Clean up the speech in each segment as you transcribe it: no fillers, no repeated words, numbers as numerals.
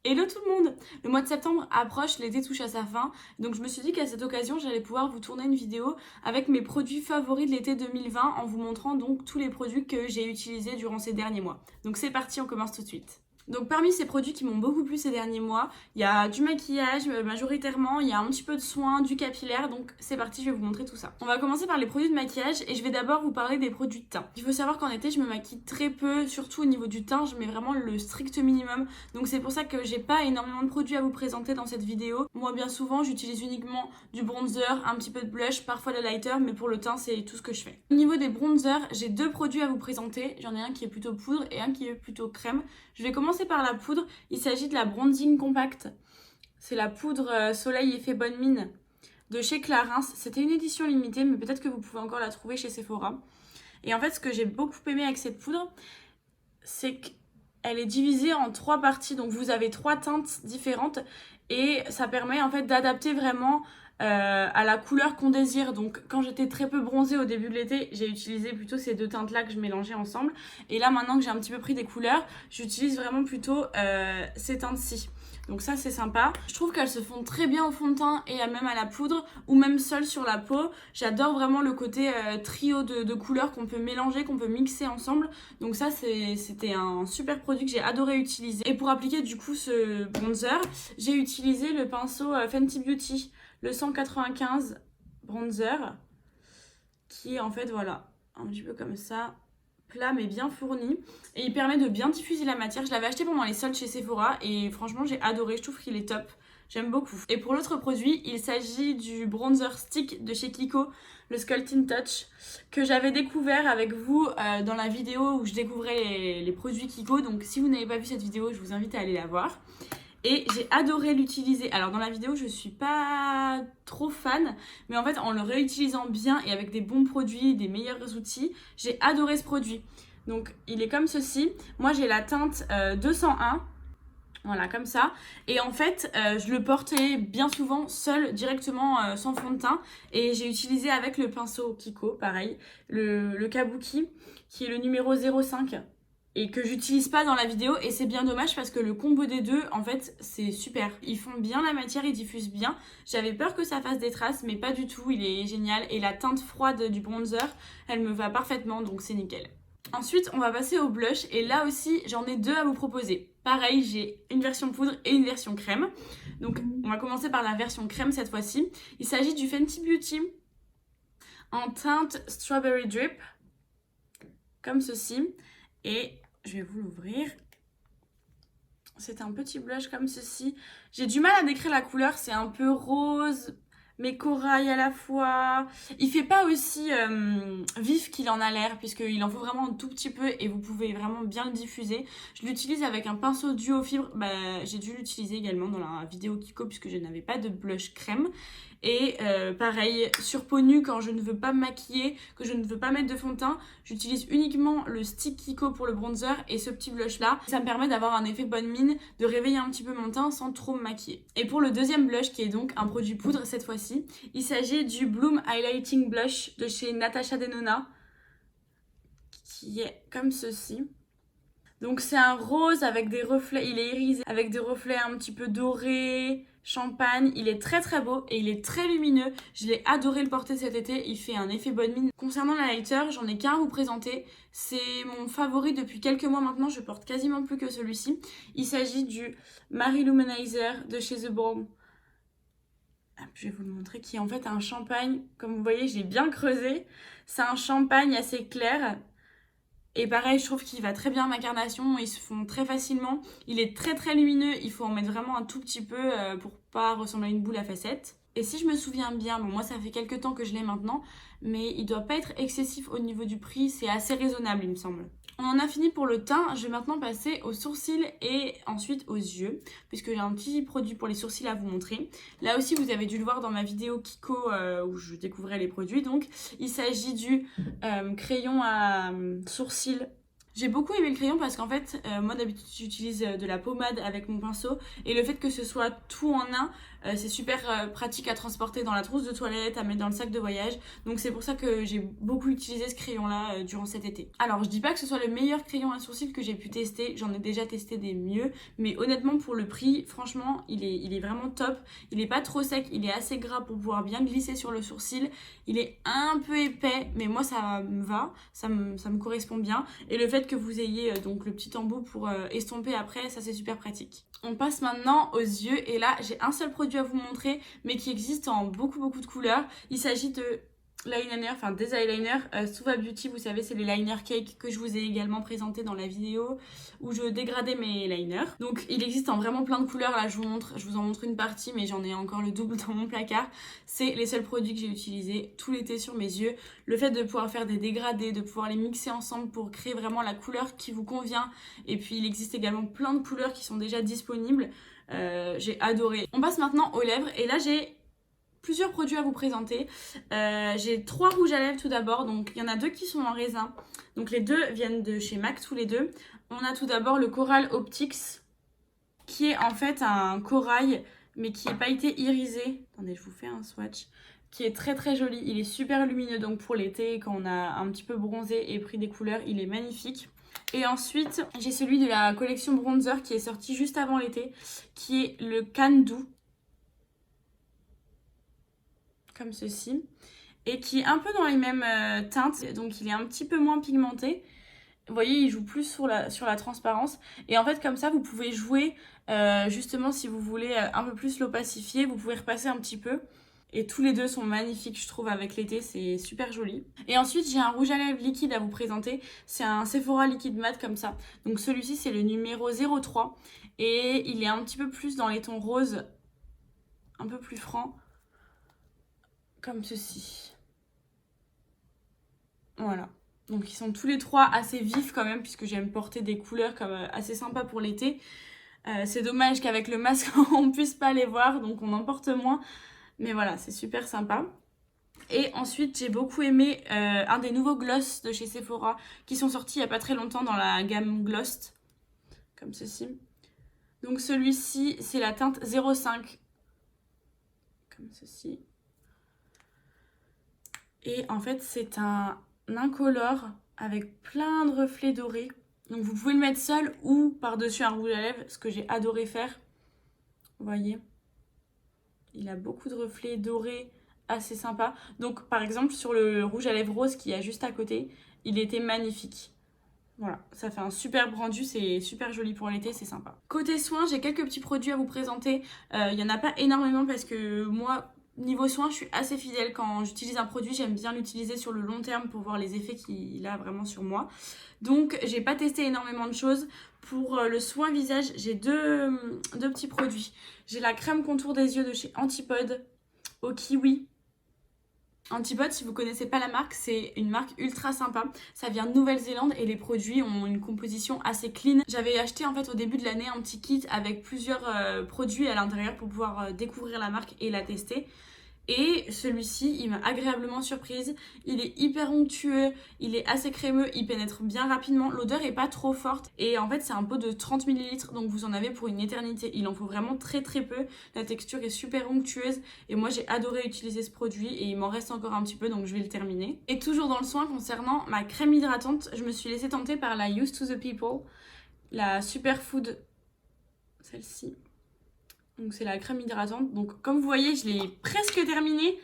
Hello tout le monde! Le mois de septembre approche, l'été touche à sa fin, donc je me suis dit qu'à cette occasion j'allais pouvoir vous tourner une vidéo avec mes produits favoris de l'été 2020 en vous montrant donc tous les produits que j'ai utilisés durant ces derniers mois. Donc c'est parti, on commence tout de suite. Donc parmi ces produits qui m'ont beaucoup plu ces derniers mois, il y a du maquillage majoritairement, il y a un petit peu de soins, du capillaire, donc c'est parti, je vais vous montrer tout ça. On va commencer par les produits de maquillage et je vais d'abord vous parler des produits de teint. Il faut savoir qu'en été je me maquille très peu, surtout au niveau du teint, je mets vraiment le strict minimum, donc c'est pour ça que j'ai pas énormément de produits à vous présenter dans cette vidéo. Moi bien souvent j'utilise uniquement du bronzer, un petit peu de blush, parfois de lighter, mais pour le teint c'est tout ce que je fais. Au niveau des bronzers, j'ai deux produits à vous présenter, j'en ai un qui est plutôt poudre et un qui est plutôt crème. Je vais commencer par la poudre, il s'agit de la Bronzing Compact. C'est la poudre Soleil Effet Bonne Mine de chez Clarins. C'était une édition limitée, mais peut-être que vous pouvez encore la trouver chez Sephora. Et en fait, ce que j'ai beaucoup aimé avec cette poudre, c'est qu'elle est divisée en trois parties. Donc vous avez trois teintes différentes et ça permet en fait d'adapter vraiment à la couleur qu'on désire. Donc quand j'étais très peu bronzée au début de l'été, j'ai utilisé plutôt ces deux teintes là que je mélangeais ensemble, et là maintenant que j'ai un petit peu pris des couleurs, j'utilise vraiment plutôt ces teintes-ci. Donc ça c'est sympa. Je trouve qu'elles se font très bien au fond de teint et même à la poudre ou même seule sur la peau. J'adore vraiment le côté trio de couleurs qu'on peut mélanger, qu'on peut mixer ensemble. Donc ça c'était un super produit que j'ai adoré utiliser. Et pour appliquer du coup ce bronzer, j'ai utilisé le pinceau Fenty Beauty, le 195 bronzer, qui est en fait voilà un petit peu comme ça, plat mais bien fourni, et il permet de bien diffuser la matière. Je l'avais acheté pendant les soldes chez Sephora et franchement j'ai adoré, je trouve qu'il est top, j'aime beaucoup. Et pour l'autre produit, il s'agit du bronzer stick de chez Kiko, le Sculpting Touch, que j'avais découvert avec vous dans la vidéo où je découvrais les produits Kiko. Donc si vous n'avez pas vu cette vidéo, je vous invite à aller la voir. Et j'ai adoré l'utiliser. Alors dans la vidéo je suis pas trop fan, mais en fait en le réutilisant bien et avec des bons produits, des meilleurs outils, j'ai adoré ce produit. Donc il est comme ceci. Moi j'ai la teinte 201. Voilà, comme ça. Et en fait, je le portais bien souvent seul, directement, sans fond de teint. Et j'ai utilisé avec le pinceau Kiko, pareil, le Kabuki, qui est le numéro 05. Et que j'utilise pas dans la vidéo, et c'est bien dommage parce que le combo des deux, en fait, c'est super. Ils font bien la matière, ils diffusent bien. J'avais peur que ça fasse des traces, mais pas du tout, il est génial. Et la teinte froide du bronzer, elle me va parfaitement, donc c'est nickel. Ensuite, on va passer au blush, et là aussi, j'en ai deux à vous proposer. Pareil, j'ai une version poudre et une version crème. Donc, on va commencer par la version crème cette fois-ci. Il s'agit du Fenty Beauty en teinte Strawberry Drip, comme ceci. Et je vais vous l'ouvrir. C'est un petit blush comme ceci. J'ai du mal à décrire la couleur, c'est un peu rose, mais corail à la fois. Il fait pas aussi vif qu'il en a l'air, puisqu'il en faut vraiment un tout petit peu et vous pouvez vraiment bien le diffuser. Je l'utilise avec un pinceau duo fibre. J'ai dû l'utiliser également dans la vidéo Kiko puisque je n'avais pas de blush crème. Et pareil, sur peau nue, quand je ne veux pas me maquiller, que je ne veux pas mettre de fond de teint, j'utilise uniquement le stick Kiko pour le bronzer et ce petit blush là. Ça me permet d'avoir un effet bonne mine, de réveiller un petit peu mon teint sans trop me maquiller. Et pour le deuxième blush, qui est donc un produit poudre cette fois-ci, il s'agit du Bloom Highlighting Blush de chez Natasha Denona, qui est comme ceci. Donc c'est un rose avec des reflets, il est irisé avec des reflets un petit peu dorés, champagne. Il est très très beau et il est très lumineux. Je l'ai adoré le porter cet été, il fait un effet bonne mine. Concernant la lighter, j'en ai qu'un à vous présenter. C'est mon favori depuis quelques mois maintenant, je porte quasiment plus que celui-ci. Il s'agit du Marie Luminizer de chez The Balm. Je vais vous le montrer, qui est en fait un champagne. Comme vous voyez, j'ai bien creusé. C'est un champagne assez clair. Et pareil, je trouve qu'il va très bien à ma carnation, ils se font très facilement. Il est très très lumineux, il faut en mettre vraiment un tout petit peu pour pas ressembler à une boule à facettes. Et si je me souviens bien, bon moi ça fait quelques temps que je l'ai maintenant, mais il doit pas être excessif au niveau du prix, c'est assez raisonnable il me semble. On en a fini pour le teint, je vais maintenant passer aux sourcils et ensuite aux yeux, puisque j'ai un petit produit pour les sourcils à vous montrer. Là aussi vous avez dû le voir dans ma vidéo Kiko où je découvrais les produits, donc il s'agit du crayon à sourcils J'ai beaucoup aimé le crayon parce qu'en fait, moi d'habitude j'utilise de la pommade avec mon pinceau et le fait que ce soit tout en un, c'est super pratique à transporter dans la trousse de toilette, à mettre dans le sac de voyage. Donc c'est pour ça que j'ai beaucoup utilisé ce crayon-là durant cet été. Alors je dis pas que ce soit le meilleur crayon à sourcils que j'ai pu tester, j'en ai déjà testé des mieux, mais honnêtement pour le prix, franchement, il est vraiment top. Il est pas trop sec, il est assez gras pour pouvoir bien glisser sur le sourcil. Il est un peu épais, mais moi ça me va, ça me correspond bien. Et le fait que vous ayez donc le petit embout pour estomper après, ça c'est super pratique. On passe maintenant aux yeux et là j'ai un seul produit à vous montrer mais qui existe en beaucoup de couleurs. Il s'agit de l'eyeliner, enfin des eyeliners Suva Beauty, vous savez c'est les liner cake que je vous ai également présenté dans la vidéo où je dégradais mes liners. Donc il existe en vraiment plein de couleurs, là je vous en montre une partie mais j'en ai encore le double dans mon placard. C'est les seuls produits que j'ai utilisés tout l'été sur mes yeux. Le fait de pouvoir faire des dégradés, de pouvoir les mixer ensemble pour créer vraiment la couleur qui vous convient. Et puis il existe également plein de couleurs qui sont déjà disponibles. J'ai adoré. On passe maintenant aux lèvres et là j'ai plusieurs produits à vous présenter. J'ai 3 rouges à lèvres tout d'abord, donc il y en a 2 qui sont en raisin. Donc les 2 viennent de chez MAC tous les 2. On a tout d'abord le Coral Optics, qui est en fait un corail, mais qui est pailleté irisé. Attendez, je vous fais un swatch. Qui est très joli, il est super lumineux, donc pour l'été, quand on a un petit peu bronzé et pris des couleurs, il est magnifique. Et ensuite, j'ai celui de la collection Bronzer qui est sorti juste avant l'été, qui est le Can-Do. Comme ceci, et qui est un peu dans les mêmes teintes, donc il est un petit peu moins pigmenté. Vous voyez, il joue plus sur la transparence, et en fait comme ça vous pouvez jouer, justement si vous voulez un peu plus l'opacifier, vous pouvez repasser un petit peu, et tous les deux sont magnifiques je trouve avec l'été, c'est super joli. Et ensuite j'ai un rouge à lèvres liquide à vous présenter, c'est un Sephora liquide mat comme ça, donc celui-ci c'est le numéro 03, et il est un petit peu plus dans les tons roses, un peu plus franc. Comme ceci. Voilà. Donc ils sont tous les 3 assez vifs quand même, puisque j'aime porter des couleurs comme assez sympas pour l'été. C'est dommage qu'avec le masque on puisse pas les voir, donc on en porte moins. Mais voilà, c'est super sympa. Et ensuite j'ai beaucoup aimé un des nouveaux gloss de chez Sephora qui sont sortis il n'y a pas très longtemps dans la gamme Gloss. Comme ceci. Donc celui-ci c'est la teinte 05. Comme ceci. Et en fait, c'est un incolore avec plein de reflets dorés. Donc vous pouvez le mettre seul ou par-dessus un rouge à lèvres, ce que j'ai adoré faire. Vous voyez, il a beaucoup de reflets dorés, assez sympa. Donc par exemple, sur le rouge à lèvres rose qui est juste à côté, il était magnifique. Voilà, ça fait un super rendu, c'est super joli pour l'été, c'est sympa. Côté soins, j'ai quelques petits produits à vous présenter. Il n'y en a pas énormément parce que moi... Niveau soins, je suis assez fidèle. Quand j'utilise un produit, j'aime bien l'utiliser sur le long terme pour voir les effets qu'il a vraiment sur moi. Donc, j'ai pas testé énormément de choses. Pour le soin visage, j'ai deux petits produits. J'ai la crème contour des yeux de chez Antipode au kiwi. Antipode, si vous connaissez pas la marque, c'est une marque ultra sympa. Ça vient de Nouvelle-Zélande et les produits ont une composition assez clean. J'avais acheté en fait au début de l'année un petit kit avec plusieurs produits à l'intérieur pour pouvoir découvrir la marque et la tester. Et celui-ci, il m'a agréablement surprise. Il est hyper onctueux, il est assez crémeux, il pénètre bien rapidement. L'odeur est pas trop forte. Et en fait, c'est un pot de 30 ml, donc vous en avez pour une éternité. Il en faut vraiment très peu. La texture est super onctueuse. Et moi, j'ai adoré utiliser ce produit. Et il m'en reste encore un petit peu, donc je vais le terminer. Et toujours dans le soin, concernant ma crème hydratante, je me suis laissée tenter par la Used to the People. La Superfood, celle-ci. Donc c'est la crème hydratante. Donc comme vous voyez, je l'ai presque terminée.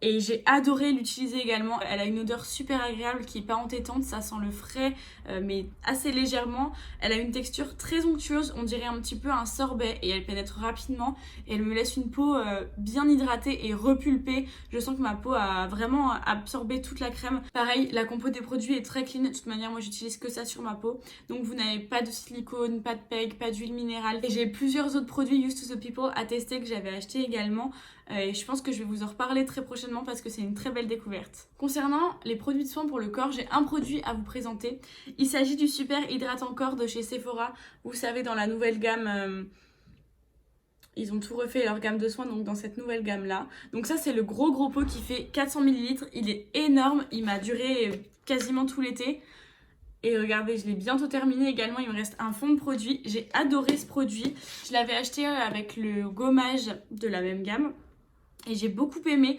Et j'ai adoré l'utiliser également. Elle a une odeur super agréable qui n'est pas entêtante. Ça sent le frais, mais assez légèrement. Elle a une texture très onctueuse. On dirait un petit peu un sorbet. Et elle pénètre rapidement. Et elle me laisse une peau bien hydratée et repulpée. Je sens que ma peau a vraiment absorbé toute la crème. Pareil, la compo des produits est très clean. De toute manière, moi, j'utilise que ça sur ma peau. Donc, vous n'avez pas de silicone, pas de PEG, pas d'huile minérale. Et j'ai plusieurs autres produits Used to the People à tester que j'avais acheté également. Et je pense que je vais vous en reparler très prochainement parce que c'est une très belle découverte. Concernant les produits de soins pour le corps, j'ai un produit à vous présenter. Il s'agit du Super Hydratant Corps de chez Sephora. Vous savez, dans la nouvelle gamme, ils ont tout refait leur gamme de soins, donc dans cette nouvelle gamme là. Donc ça, c'est le gros pot qui fait 400 ml. Il est énorme, il m'a duré quasiment tout l'été. Et regardez, je l'ai bientôt terminé également, il me reste un fond de produit. J'ai adoré ce produit. Je l'avais acheté avec le gommage de la même gamme. Et j'ai beaucoup aimé,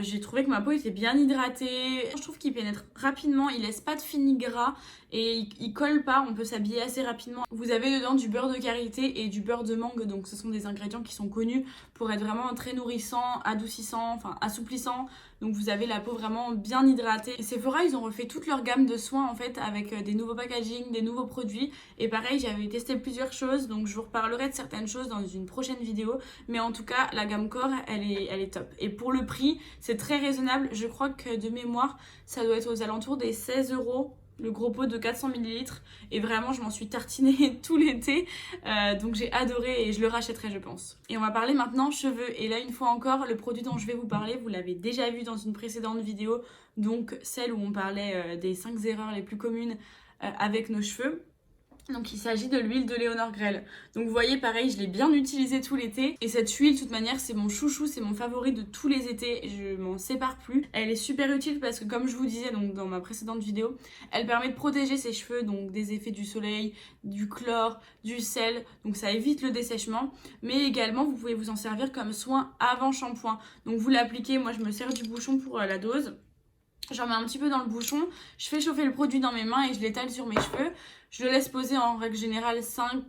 j'ai trouvé que ma peau était bien hydratée, je trouve qu'il pénètre rapidement, il laisse pas de fini gras et il colle pas, on peut s'habiller assez rapidement. Vous avez dedans du beurre de karité et du beurre de mangue, donc ce sont des ingrédients qui sont connus pour être vraiment très nourrissants, adoucissants, enfin assouplissants. Donc vous avez la peau vraiment bien hydratée. Et Sephora, ils ont refait toute leur gamme de soins en fait avec des nouveaux packaging, des nouveaux produits. Et pareil, j'avais testé plusieurs choses, donc je vous reparlerai de certaines choses dans une prochaine vidéo. Mais en tout cas, la gamme corps, elle est top. Et pour le prix, c'est très raisonnable. Je crois que de mémoire, ça doit être aux alentours des 16 €. Le gros pot de 400 ml et vraiment je m'en suis tartinée tout l'été, donc j'ai adoré et je le rachèterai je pense. Et on va parler maintenant cheveux, et là une fois encore le produit dont je vais vous parler vous l'avez déjà vu dans une précédente vidéo, donc celle où on parlait des 5 erreurs les plus communes avec nos cheveux. Donc il s'agit de l'huile de Léonore Grell. Donc vous voyez pareil, je l'ai bien utilisée tout l'été. Et cette huile de toute manière c'est mon chouchou, c'est mon favori de tous les étés. Je m'en sépare plus. Elle est super utile parce que comme je vous disais donc dans ma précédente vidéo, elle permet de protéger ses cheveux donc des effets du soleil, du chlore, du sel. Donc ça évite le dessèchement. Mais également vous pouvez vous en servir comme soin avant shampoing. Donc vous l'appliquez, moi je me sers du bouchon pour la dose. J'en mets un petit peu dans le bouchon, je fais chauffer le produit dans mes mains et je l'étale sur mes cheveux. Je le laisse poser en règle générale 5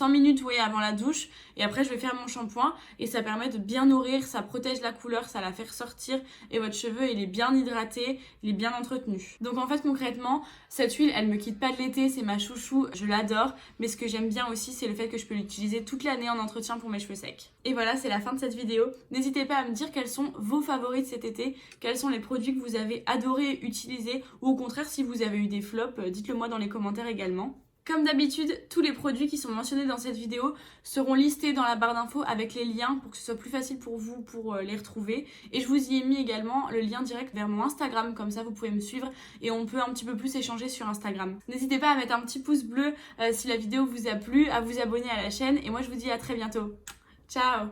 minutes avant la douche. Et après, je vais faire mon shampoing et ça permet de bien nourrir, ça protège la couleur, ça la fait ressortir. Et votre cheveu, il est bien hydraté, il est bien entretenu. Donc en fait, concrètement, cette huile, elle me quitte pas de l'été, c'est ma chouchou, je l'adore. Mais ce que j'aime bien aussi, c'est le fait que je peux l'utiliser toute l'année en entretien pour mes cheveux secs. Et voilà, c'est la fin de cette vidéo. N'hésitez pas à me dire quels sont vos favoris de cet été, quels sont les produits que vous avez adoré utiliser, ou au contraire, si vous avez eu des flops, dites-le moi dans les commentaires également. Comme d'habitude, tous les produits qui sont mentionnés dans cette vidéo seront listés dans la barre d'infos avec les liens pour que ce soit plus facile pour vous pour les retrouver. Et je vous y ai mis également le lien direct vers mon Instagram, comme ça vous pouvez me suivre et on peut un petit peu plus échanger sur Instagram. N'hésitez pas à mettre un petit pouce bleu si la vidéo vous a plu, à vous abonner à la chaîne et moi je vous dis à très bientôt. Ciao!